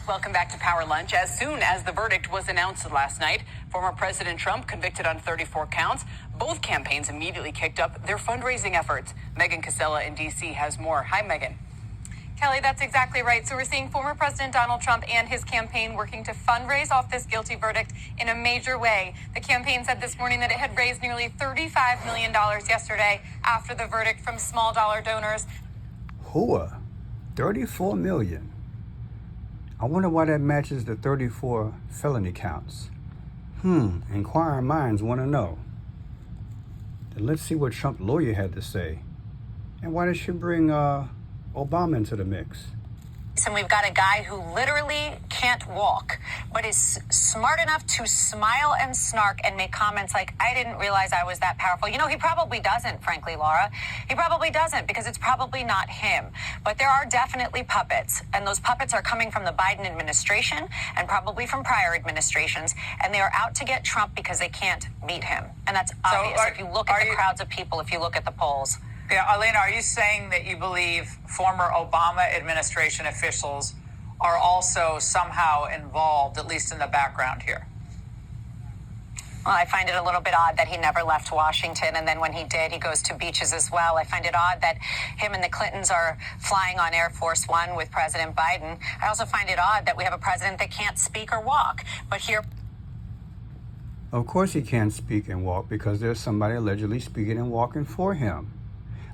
Welcome back to Power Lunch. As soon as the verdict was announced last night, former President Trump convicted on 34 counts. Both campaigns immediately kicked up their fundraising efforts. Megan Casella in D.C. has more. Hi, Megan. Kelly, that's exactly right. So we're seeing former President Donald Trump and his campaign working to fundraise off this guilty verdict in a major way. The campaign said this morning that it had raised nearly $35 million yesterday after the verdict from small dollar donors. Hooah, 34 million. I wonder why that matches the 34 felony counts. Inquiring minds want to know. Then let's see what Trump's lawyer had to say. And why did she bring Obama into the mix? And we've got a guy who literally can't walk, but is smart enough to smile and snark and make comments like, I didn't realize I was that powerful. You know, he probably doesn't, frankly, Laura. He probably doesn't, because it's probably not him. But there are definitely puppets, and those puppets are coming from the Biden administration and probably from prior administrations, and they are out to get Trump because they can't beat him. And that's obvious if you look at the crowds of people, if you look at the polls. Yeah, Arlena, are you saying that you believe former Obama administration officials are also somehow involved, at least in the background here? Well, I find it a little bit odd that he never left Washington, and then when he did, he goes to beaches as well. I find it odd that him and the Clintons are flying on Air Force One with President Biden. I also find it odd that we have a president that can't speak or walk, but here... Of course he can't speak and walk, because there's somebody allegedly speaking and walking for him.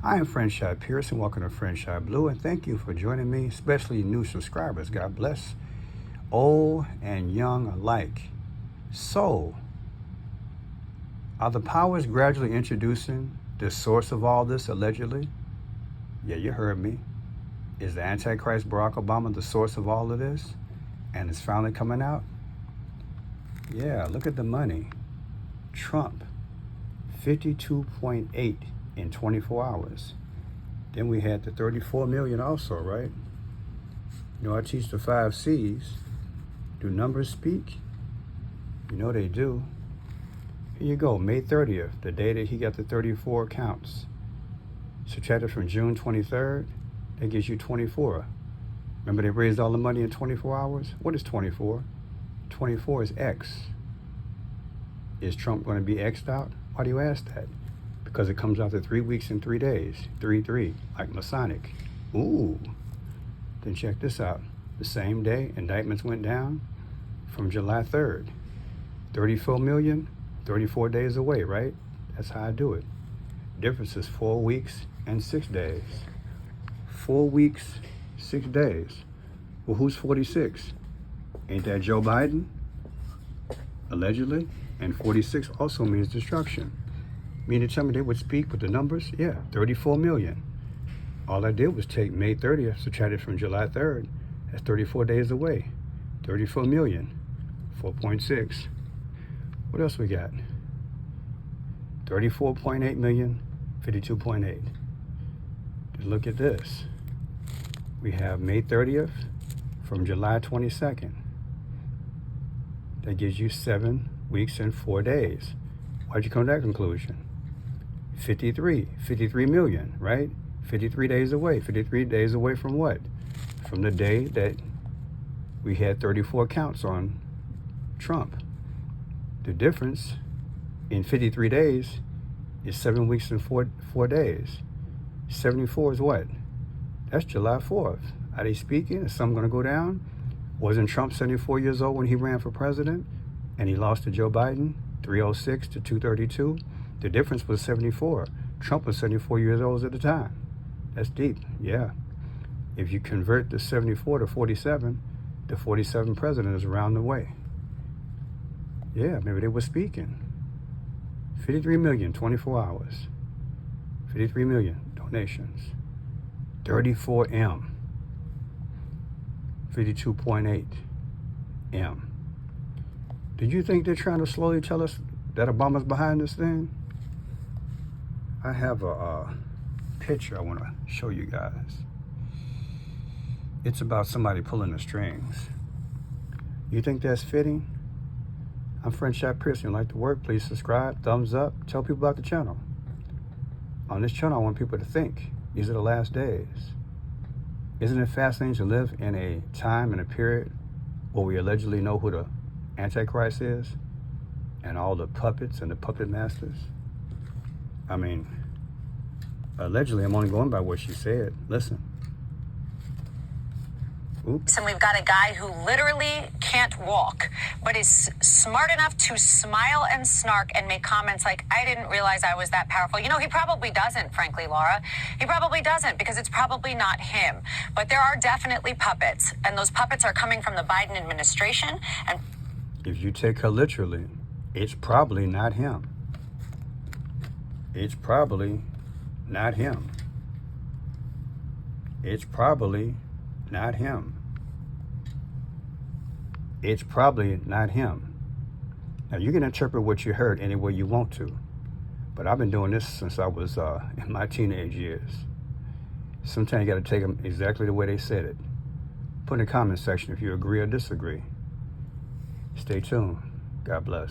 I am Franchise Pearson, welcome to Franchise Blue, and thank you for joining me, especially new subscribers. God bless, old and young alike. So, are the powers gradually introducing the source of all this, allegedly? Yeah, you heard me. Is the Antichrist Barack Obama the source of all of this? And it's finally coming out? Yeah, look at the money. Trump, 52.8 in 24 hours. Then we had the 34 million also, right? You know, I teach the 5 C's. Do numbers speak? You know they do. Here you go, May 30th, the day that he got the 34 counts. Subtracted from June 23rd, that gives you 24. Remember they raised all the money in 24 hours? What is 24? 24 is X. Is Trump going to be X'd out? Why do you ask that? Because it comes after 3 weeks and 3 days. 3-3, like Masonic. Ooh. Then check this out. The same day, indictments went down from July 3rd. 34 million, 34 days away, right? That's how I do it. Difference is 4 weeks and 6 days. 4 weeks, 6 days. Well, who's 46? Ain't that Joe Biden? Allegedly. And 46 also means destruction. Meaning to tell me they would speak with the numbers? Yeah, 34 million. All I did was take May 30th, subtracted from July 3rd. That's 34 days away. 34 million, 4.6. What else we got? 34.8 million, 52.8. Look at this. We have May 30th from July 22nd. That gives you 7 weeks and 4 days. Why'd you come to that conclusion? 53 million, right? 53 days away. 53 days away from what? From the day that we had 34 counts on Trump. The difference in 53 days is 7 weeks and 4 days. 74 is what? That's July 4th. Are they speaking? Is something going to go down? Wasn't Trump 74 years old when he ran for president and he lost to Joe Biden, 306 to 232? The difference was 74. Trump was 74 years old at the time. That's deep, yeah. If you convert the 74 to 47, the 47 president is around the way. Yeah, maybe they were speaking. 53 million, 24 hours. 53 million donations. 34M. 52.8 M. Do you think they're trying to slowly tell us that Obama's behind this thing? I have a picture I want to show you guys. It's about somebody pulling the strings. You think that's fitting? I'm Franchise Pearson. Like the work, please subscribe, thumbs up, tell people about the channel. On this channel, I want people to think. These are the last days. Isn't it fascinating to live in a time and a period where we allegedly know who the Antichrist is and all the puppets and the puppet masters? I mean, allegedly, I'm only going by what she said. Listen. Oops. And we've got a guy who literally can't walk, but is smart enough to smile and snark and make comments like, I didn't realize I was that powerful. You know, he probably doesn't, frankly, Laura. He probably doesn't, because it's probably not him. But there are definitely puppets, and those puppets are coming from the Biden administration. And if you take her literally, it's probably not him. It's probably not him. It's probably not him. It's probably not him. Now, you can interpret what you heard any way you want to, but I've been doing this since I was in my teenage years. Sometimes you got to take them exactly the way they said it. Put in the comment section if you agree or disagree. Stay tuned. God bless.